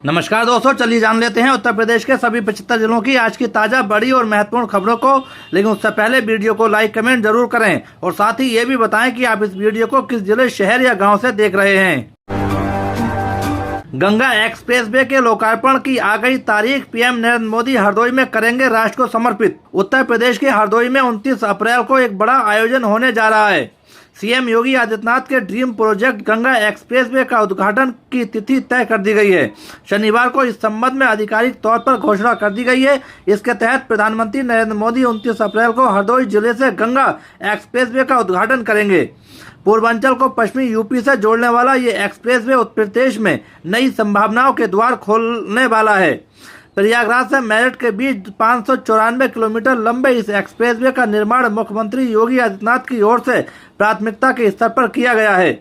नमस्कार दोस्तों, चलिए जान लेते हैं उत्तर प्रदेश के सभी 75 जिलों की आज की ताज़ा बड़ी और महत्वपूर्ण खबरों को। लेकिन उससे पहले वीडियो को लाइक कमेंट जरूर करें और साथ ही ये भी बताएं कि आप इस वीडियो को किस जिले, शहर या गांव से देख रहे हैं। गंगा एक्सप्रेसवे के लोकार्पण की आ गई तारीख। पीएम नरेंद्र मोदी हरदोई में करेंगे राष्ट्र को समर्पित। उत्तर प्रदेश के हरदोई में 29 अप्रैल को एक बड़ा आयोजन होने जा रहा है। सीएम योगी आदित्यनाथ के ड्रीम प्रोजेक्ट गंगा एक्सप्रेसवे का उद्घाटन की तिथि तय कर दी गई है। शनिवार को इस संबंध में आधिकारिक तौर पर घोषणा कर दी गई है। इसके तहत प्रधानमंत्री नरेंद्र मोदी 29 अप्रैल को हरदोई जिले से गंगा एक्सप्रेसवे का उद्घाटन करेंगे। पूर्वांचल को पश्चिमी यूपी से जोड़ने वाला ये एक्सप्रेसवे उत्तर प्रदेश में नई संभावनाओं के द्वार खोलने वाला है। प्रयागराज से मेरठ के बीच 594 किलोमीटर लंबे इस एक्सप्रेसवे का निर्माण मुख्यमंत्री योगी आदित्यनाथ की ओर से प्राथमिकता के स्तर पर किया गया है।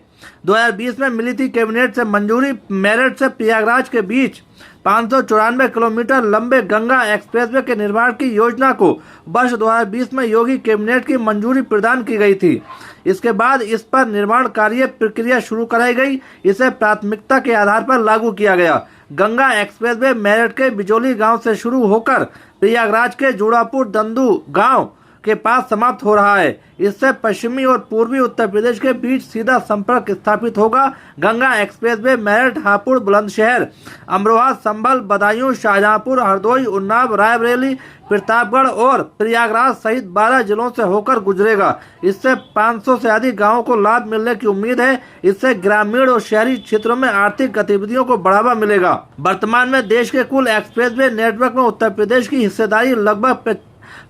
2020 में मिली थी कैबिनेट से मंजूरी। मेरठ से प्रयागराज के बीच 594 किलोमीटर लंबे गंगा एक्सप्रेसवे के निर्माण की योजना को वर्ष 2020 में योगी कैबिनेट की मंजूरी प्रदान की गई थी। इसके बाद इस पर निर्माण कार्य प्रक्रिया शुरू कराई गई। इसे प्राथमिकता के आधार पर लागू किया गया। गंगा एक्सप्रेसवे मेरठ के बिजोली गांव से शुरू होकर प्रयागराज के जुड़ापुर दंदू गांव के पास समाप्त हो रहा है। इससे पश्चिमी और पूर्वी उत्तर प्रदेश के बीच सीधा संपर्क स्थापित होगा। गंगा एक्सप्रेसवे मेरठ, हापुड़, बुलंदशहर, अमरोहा, संभल, बदायूं, शाहजहांपुर, हरदोई, उन्नाव, रायबरेली, प्रतापगढ़ और प्रयागराज सहित 12 जिलों से होकर गुजरेगा। इससे 500 से अधिक गांवों को लाभ मिलने की उम्मीद है। इससे ग्रामीण और शहरी क्षेत्रों में आर्थिक गतिविधियों को बढ़ावा मिलेगा। वर्तमान में देश के कुल एक्सप्रेसवे नेटवर्क में उत्तर प्रदेश की हिस्सेदारी लगभग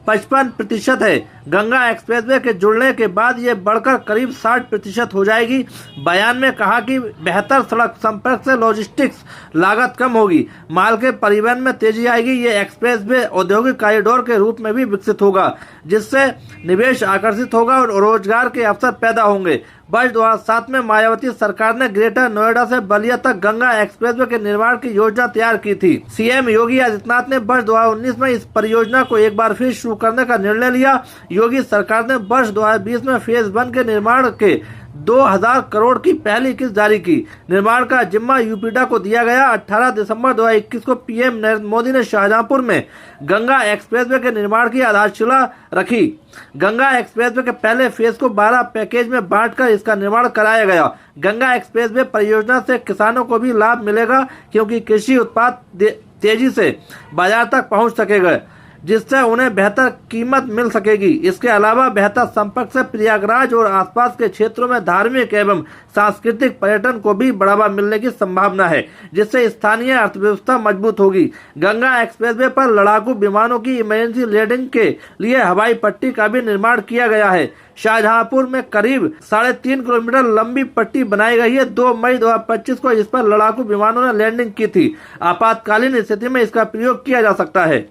55% है। गंगा एक्सप्रेसवे के जुड़ने के बाद ये बढ़कर करीब 60% हो जाएगी। बयान में कहा कि बेहतर सड़क संपर्क से लॉजिस्टिक्स लागत कम होगी, माल के परिवहन में तेजी आएगी। ये एक्सप्रेसवे औद्योगिक कॉरिडोर के रूप में भी विकसित होगा, जिससे निवेश आकर्षित होगा और रोजगार के अवसर पैदा होंगे। वर्ष 2007 में मायावती सरकार ने ग्रेटर नोएडा से बलिया तक गंगा एक्सप्रेसवे के निर्माण की योजना तैयार की थी। सीएम योगी आदित्यनाथ ने वर्ष 2019 में इस परियोजना को एक बार फिर शुरू करने का निर्णय लिया। योगी सरकार ने वर्ष 2020 में फेज 1 के निर्माण के 2000 करोड़ की पहली किस्त जारी की। निर्माण का जिम्मा यूपीडा को दिया गया। 18 दिसंबर 2021 को पीएम नरेंद्र मोदी ने शाहजहांपुर में गंगा एक्सप्रेसवे के निर्माण की आधारशिला रखी। गंगा एक्सप्रेसवे के पहले फेज को 12 पैकेज में बांटकर इसका निर्माण कराया गया। गंगा एक्सप्रेसवे परियोजना से किसानों को भी लाभ मिलेगा, क्योंकि कृषि उत्पाद तेजी से बाजार तक पहुंच सकेगा, जिससे उन्हें बेहतर कीमत मिल सकेगी। इसके अलावा बेहतर संपर्क से प्रयागराज और आसपास के क्षेत्रों में धार्मिक एवं सांस्कृतिक पर्यटन को भी बढ़ावा मिलने की संभावना है, जिससे स्थानीय अर्थव्यवस्था मजबूत होगी। गंगा एक्सप्रेसवे पर लड़ाकू विमानों की इमरजेंसी लैंडिंग के लिए हवाई पट्टी का भी निर्माण किया गया है। शाहजहांपुर में करीब 3.5 किलोमीटर लंबी पट्टी बनाई गई है। 2 मई 2025 को इस पर लड़ाकू विमानों ने लैंडिंग की थी। आपातकालीन स्थिति में इसका प्रयोग किया जा सकता है।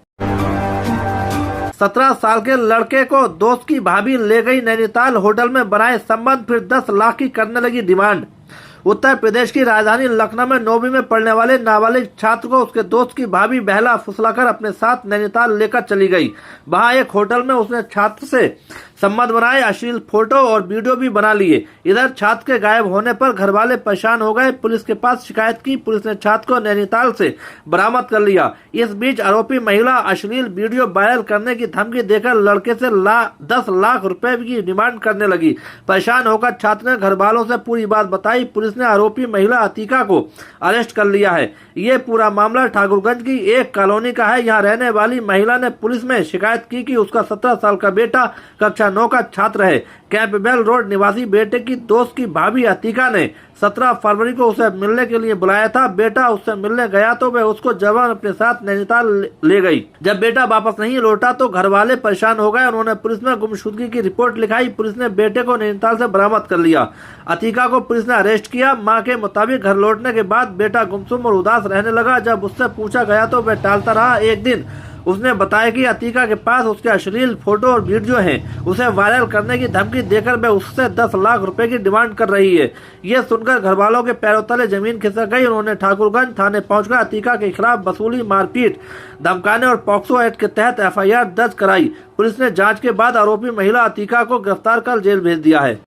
17 साल के लड़के को दोस्त की भाभी ले गई नैनीताल। होटल में बनाए संबंध, फिर 10 लाख की करने लगी डिमांड। उत्तर प्रदेश की राजधानी लखनऊ में 9वीं में पढ़ने वाले नाबालिग छात्र को उसके दोस्त की भाभी बहला फुसलाकर अपने साथ नैनीताल लेकर चली गई। वहां एक होटल में उसने छात्र से संबंध बनाए, अश्लील फोटो और वीडियो भी बना लिए। इधर छात्र के गायब होने पर घर वाले परेशान हो गए। पुलिस के पास शिकायत की। पुलिस ने छात्र को नैनीताल से बरामद कर लिया। इस बीच आरोपी महिला अश्लील वीडियो वायरल करने की धमकी देकर लड़के से 10 लाख रुपए की डिमांड करने लगी। परेशान होकर छात्र ने घर वालों से पूरी बात बताई। पुलिस ने आरोपी महिला अतीका को अरेस्ट कर लिया है। ये पूरा मामला ठाकुरगंज की एक कॉलोनी का है। यहाँ रहने वाली महिला ने पुलिस में शिकायत की कि उसका 17 साल का बेटा कक्षा 9 का छात्र है। कैंपबेल रोड निवासी बेटे की दोस्त की भाभी अतीका ने 17 फरवरी को उसे मिलने के लिए बुलाया था। बेटा उससे मिलने गया तो वह उसको जबरन अपने साथ नैनीताल ले गई। जब बेटा वापस नहीं लौटा तो घर वाले परेशान हो गए। उन्होंने पुलिस में गुमशुदगी की रिपोर्ट लिखाई। पुलिस ने बेटे को नैनीताल से बरामद कर लिया। अतीका को पुलिस ने अरेस्ट किया। मां के मुताबिक घर लौटने के बाद बेटा गुमसुम और उदास रहने लगा। जब उससे पूछा गया तो वह टालता रहा। एक दिन उसने बताया कि अतीका के पास उसके अश्लील फोटो और वीडियो हैं। उसे वायरल करने की धमकी देकर वह उससे 10 लाख रुपए की डिमांड कर रही है। ये सुनकर घर वालों के पैरों तले जमीन खिसक गई। उन्होंने ठाकुरगंज थाने पहुंचकर अतीका के खिलाफ वसूली, मारपीट, धमकाने और पॉक्सो एक्ट के तहत FIR दर्ज कराई। पुलिस ने जांच के बाद आरोपी महिला अतीका को गिरफ्तार कर जेल भेज दिया है।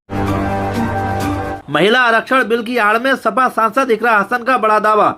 महिला आरक्षण बिल की आड़ में सपा सांसद इकरा हसन का बड़ा दावा।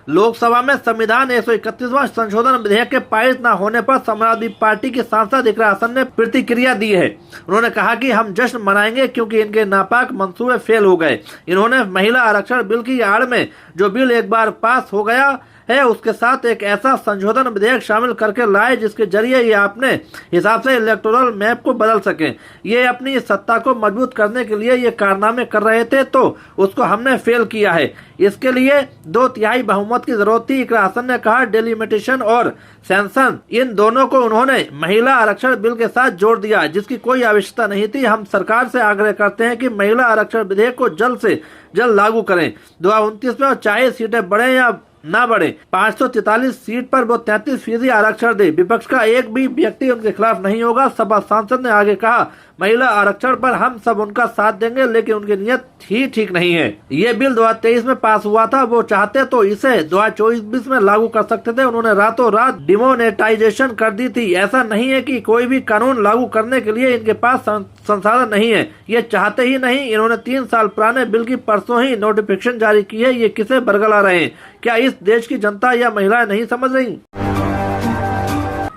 लोकसभा में संविधान 131वां संशोधन विधेयक के पारित न होने पर समाजवादी पार्टी के सांसद इकरा हसन ने प्रतिक्रिया दी है। उन्होंने कहा कि हम जश्न मनाएंगे क्योंकि इनके नापाक मंसूबे फेल हो गए। इन्होंने महिला आरक्षण बिल की आड़ में जो बिल एक बार पास हो गया है उसके साथ एक ऐसा संशोधन विधेयक शामिल करके लाए जिसके जरिए ये अपने हिसाब से इलेक्टोरल मैप को बदल सकें। ये अपनी सत्ता को मजबूत करने के लिए ये कारनामे कर रहे थे तो उसको हमने फेल किया है। इसके लिए 2/3 बहुमत की जरूरत थी। इकरा हसन ने कहा डिलिमिटेशन और सेंसन इन दोनों को उन्होंने महिला आरक्षण बिल के साथ जोड़ दिया जिसकी कोई आवश्यकता नहीं थी। हम सरकार से आग्रह करते हैं कि महिला आरक्षण विधेयक को जल्द से जल्द लागू करें। 2029 में चाहे सीटें बढ़े या ना बढ़े 543 सीट पर वो 33% आरक्षण दे। विपक्ष का एक भी व्यक्ति उनके खिलाफ नहीं होगा। सपा सांसद ने आगे कहा महिला आरक्षण पर हम सब उनका साथ देंगे लेकिन उनकी नियत ही ठीक नहीं है। ये बिल 2023 में पास हुआ था, वो चाहते तो इसे 2024 में लागू कर सकते थे। उन्होंने रातों रात डिमोनेटाइजेशन कर दी थी। ऐसा नहीं है कि कोई भी कानून लागू करने के लिए इनके पास संसाधन नहीं है, ये चाहते ही नहीं। इन्होंने 3 साल पुराने बिल की परसों ही नोटिफिकेशन जारी की है। ये किसे बरगला रहे हैं? क्या इस देश की जनता या महिलाएं नहीं समझ रही?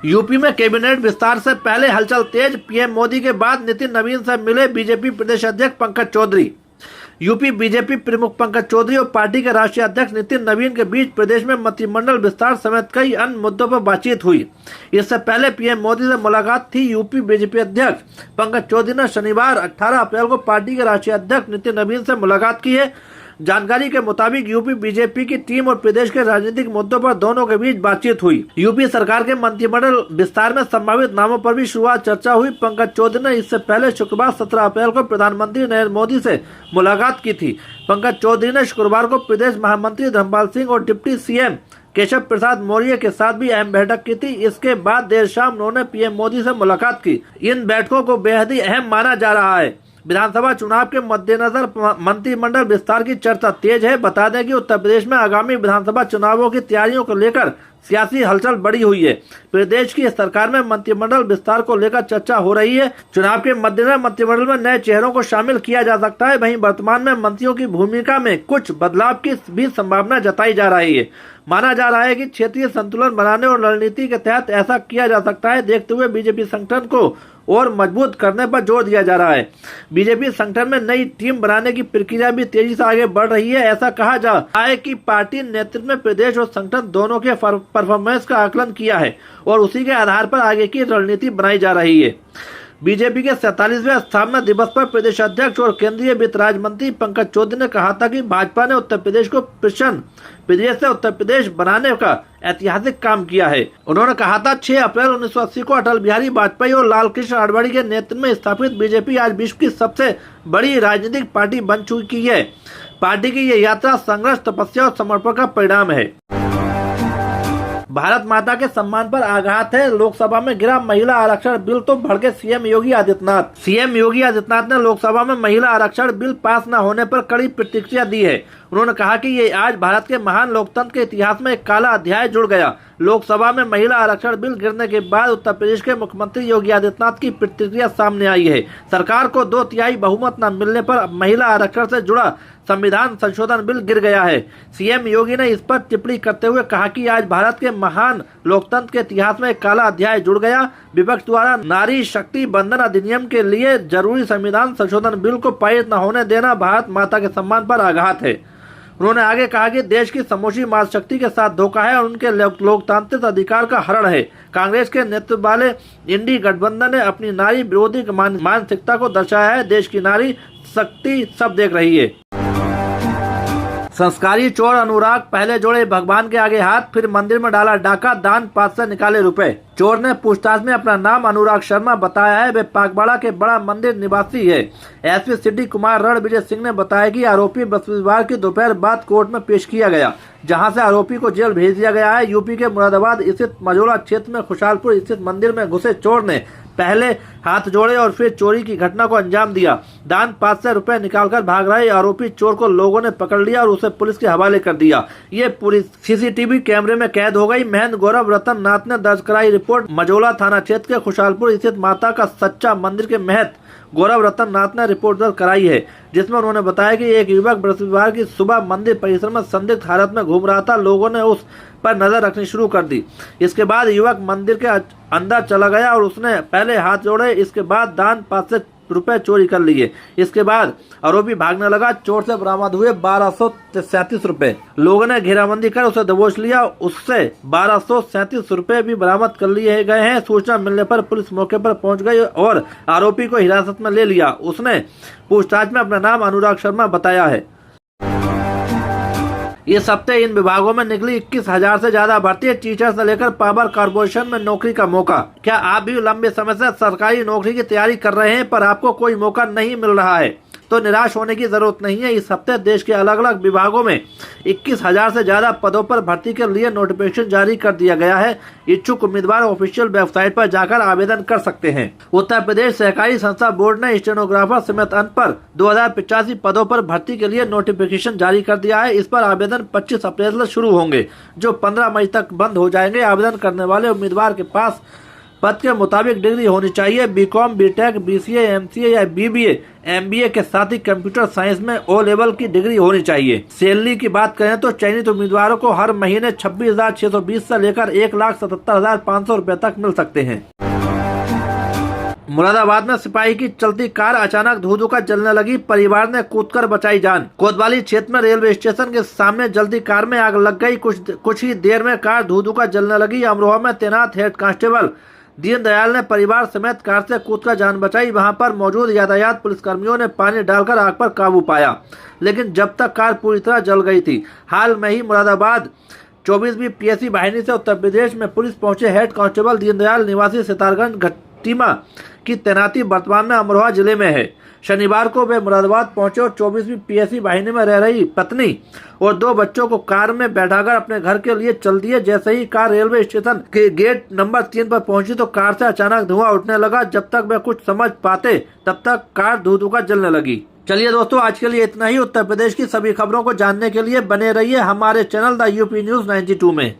यूपी में कैबिनेट विस्तार से पहले हलचल तेज। पीएम मोदी के बाद नितिन नवीन से मिले बीजेपी प्रदेश अध्यक्ष पंकज चौधरी। यूपी बीजेपी प्रमुख पंकज चौधरी और पार्टी के राष्ट्रीय अध्यक्ष नितिन नवीन के बीच प्रदेश में मंत्रिमंडल विस्तार समेत कई अन्य मुद्दों पर बातचीत हुई। इससे पहले पीएम मोदी से मुलाकात थी। यूपी बीजेपी अध्यक्ष पंकज चौधरी ने शनिवार 18 अप्रैल को पार्टी के राष्ट्रीय अध्यक्ष नितिन नवीन से मुलाकात की है। जानकारी के मुताबिक यूपी बीजेपी की टीम और प्रदेश के राजनीतिक मुद्दों पर दोनों के बीच बातचीत हुई। यूपी सरकार के मंत्रिमंडल विस्तार में संभावित नामों पर भी शुरुआत चर्चा हुई। पंकज चौधरी ने इससे पहले शुक्रवार 17 अप्रैल को प्रधानमंत्री नरेंद्र मोदी से मुलाकात की थी। पंकज चौधरी ने शुक्रवार को प्रदेश महामंत्री धर्मपाल सिंह और डिप्टी सीएम केशव प्रसाद मौर्य के साथ भी अहम बैठक की थी। इसके बाद देर शाम उन्होंने पीएम मोदी से मुलाकात की। इन बैठकों को बेहद ही अहम माना जा रहा है। विधानसभा चुनाव के मद्देनजर मंत्रिमंडल विस्तार की चर्चा तेज है। बता दें कि उत्तर प्रदेश में आगामी विधानसभा चुनावों की तैयारियों को लेकर सियासी हलचल बढ़ी हुई है। प्रदेश की सरकार में मंत्रिमंडल विस्तार को लेकर चर्चा हो रही है। चुनाव के मद्देनजर मंत्रिमंडल में नए चेहरों को शामिल किया जा सकता है। वहीं वर्तमान में मंत्रियों की भूमिका में कुछ बदलाव की भी संभावना जताई जा रही है। माना जा रहा है कि क्षेत्रीय संतुलन बनाने और रणनीति के तहत ऐसा किया जा सकता है। देखते हुए बीजेपी संगठन को और मजबूत करने पर जोर दिया जा रहा है। बीजेपी संगठन में नई टीम बनाने की प्रक्रिया भी तेजी से आगे बढ़ रही है। ऐसा कहा जा रहा है कि पार्टी नेतृत्व में प्रदेश और संगठन दोनों के परफॉर्मेंस का आकलन किया है और उसी के आधार पर आगे की रणनीति बनाई जा रही है। बीजेपी के 47वें स्थापना दिवस पर प्रदेश अध्यक्ष और केंद्रीय वित्त राज्य मंत्री पंकज चौधरी ने कहा था कि भाजपा ने उत्तर प्रदेश को प्रश्न प्रदेश से उत्तर प्रदेश बनाने का ऐतिहासिक काम किया है। उन्होंने कहा था 6 अप्रैल 1980 को अटल बिहारी वाजपेयी और लाल कृष्ण आडवाणी के नेतृत्व में स्थापित बीजेपी आज विश्व की सबसे बड़ी राजनीतिक पार्टी बन चुकी है। पार्टी की ये यात्रा संघर्ष, तपस्या और समर्पण का परिणाम है। भारत माता के सम्मान पर आघात है। लोकसभा में गिरा महिला आरक्षण बिल तो भड़के सीएम योगी आदित्यनाथ। सीएम योगी आदित्यनाथ ने लोकसभा में महिला आरक्षण बिल पास न होने पर कड़ी प्रतिक्रिया दी है। उन्होंने कहा कि ये आज भारत के महान लोकतंत्र के इतिहास में एक काला अध्याय जुड़ गया। लोकसभा में महिला आरक्षण बिल गिरने के बाद उत्तर प्रदेश के मुख्यमंत्री योगी आदित्यनाथ की प्रतिक्रिया सामने आई है। सरकार को 2/3 बहुमत न मिलने पर महिला आरक्षण से जुड़ा संविधान संशोधन बिल गिर गया है। सीएम योगी ने इस पर टिप्पणी करते हुए कहा कि आज भारत के महान लोकतंत्र के इतिहास में एक काला अध्याय जुड़ गया। विपक्ष द्वारा नारी शक्ति बंधन अधिनियम के लिए जरूरी संविधान संशोधन बिल को पारित न होने देना भारत माता के सम्मान पर आघात है। उन्होंने आगे कहा कि देश की समूची मातृशक्ति के साथ धोखा है और उनके लोकतांत्रिक अधिकार का हरण है। कांग्रेस के नेतृत्व वाले इंडी गठबंधन ने अपनी नारी विरोधी मानसिकता को दर्शाया है। देश की नारी शक्ति सब देख रही है। संस्कारी चोर अनुराग पहले जोड़े भगवान के आगे हाथ, फिर मंदिर में डाला डाका, दान पात्र से निकाले रुपए। चोर ने पूछताछ में अपना नाम अनुराग शर्मा बताया है। वे पाकबाड़ा के बड़ा मंदिर निवासी है। एसपी सिटी कुमार रणविजय सिंह ने बताया कि आरोपी बृहस्पतिवार की दोपहर बाद कोर्ट में पेश किया गया, जहां से आरोपी को जेल भेज दिया गया है। यूपी के मुरादाबाद स्थित मझौला क्षेत्र में खुशहालपुर स्थित मंदिर में घुसे चोर ने पहले हाथ जोड़े और फिर चोरी की घटना को अंजाम दिया। दान पात्र से रुपए निकालकर भाग रहे आरोपी चोर को लोगों ने पकड़ लिया और उसे पुलिस के हवाले कर दिया। ये पूरी सीसीटीवी कैमरे में कैद हो गई। महंत गौरव रतन नाथ ने दर्ज कराई रिपोर्ट। मझौला थाना क्षेत्र के खुशहालपुर स्थित माता का सच्चा मंदिर के महंत गौरव रतन नाथ ने रिपोर्ट दर्ज कराई है, जिसमें उन्होंने बताया कि एक युवक बृहस्पतिवार की सुबह मंदिर परिसर में संदिग्ध हालत में घूम रहा था। लोगों ने उस पर नजर रखनी शुरू कर दी। इसके बाद युवक मंदिर के अंदर चला गया और उसने पहले हाथ जोड़े, इसके बाद दान पात्र से रुपए चोरी कर लिए। इसके बाद आरोपी भागने लगा। चोर से बरामद हुए 1237 रुपए। लोगों ने घेराबंदी कर उसे दबोच लिया। उससे 1237 रुपए भी बरामद कर लिए गए हैं। सूचना मिलने पर पुलिस मौके पर पहुंच गई और आरोपी को हिरासत में ले लिया। उसने पूछताछ में अपना नाम अनुराग शर्मा बताया है। इस हफ्ते इन विभागों में निकली 21,000 से ज्यादा भर्ती। टीचर से लेकर पावर कॉर्पोरेशन में नौकरी का मौका। क्या आप भी लंबे समय से सरकारी नौकरी की तैयारी कर रहे हैं पर आपको कोई मौका नहीं मिल रहा है, तो निराश होने की जरूरत नहीं है। इस हफ्ते देश के अलग अलग विभागों में 21,000 से ज्यादा पदों पर भर्ती के लिए नोटिफिकेशन जारी कर दिया गया है। इच्छुक उम्मीदवार ऑफिशियल वेबसाइट पर जाकर आवेदन कर सकते हैं। उत्तर प्रदेश सहकारी संस्था बोर्ड ने स्टेनोग्राफर समेत अन्य पर 2085 पदों पर भर्ती के लिए नोटिफिकेशन जारी कर दिया है। इस पर आवेदन 25 अप्रैल से शुरू होंगे, जो 15 मई तक बंद हो जाएंगे। आवेदन करने वाले उम्मीदवार के पास पद के मुताबिक डिग्री होनी चाहिए। बीकॉम, बीटेक, बीसीए, एमसीए या बीबीए, एमबीए के साथ ही कंप्यूटर साइंस में ओ लेवल की डिग्री होनी चाहिए। सैलरी की बात करें तो चयनित उम्मीदवारों को हर महीने 26,620 से लेकर 1,77,500 रुपए तक मिल सकते हैं। मुरादाबाद में सिपाही की चलती कार अचानक धू-धू कर जलने लगी। परिवार ने कूदकर बचाई जान। कोतवाली क्षेत्र में रेलवे स्टेशन के सामने जलती कार में आग लग गई। कुछ ही देर में कार धू-धू कर जलने लगी। अमरोहा में तैनात हेड कांस्टेबल दीनदयाल ने परिवार समेत कार से कूदकर जान बचाई। वहां पर मौजूद यातायात पुलिसकर्मियों ने पानी डालकर आग पर काबू पाया, लेकिन जब तक कार पूरी तरह जल गई थी। हाल में ही मुरादाबाद 24वीं पीएसी वाहिनी से उत्तर प्रदेश में पुलिस पहुंचे हेड कांस्टेबल दीनदयाल निवासी सितारगंज घट्टीमा की तैनाती वर्तमान में अमरोहा जिले में है। शनिवार को वे मुरादाबाद पहुंचे और 24वीं पीएसी वाहिनी में रह रही पत्नी और 2 बच्चों को कार में बैठाकर अपने घर के लिए चल दिए। जैसे ही कार रेलवे स्टेशन के गेट नंबर 3 पर पहुंची तो कार से अचानक धुआं उठने लगा। जब तक वे कुछ समझ पाते तब तक कार धू-धू कर जलने लगी। चलिए दोस्तों, आज के लिए इतना ही। उत्तर प्रदेश की सभी खबरों को जानने के लिए बने रहिए हमारे चैनल द यूपी न्यूज 92 में।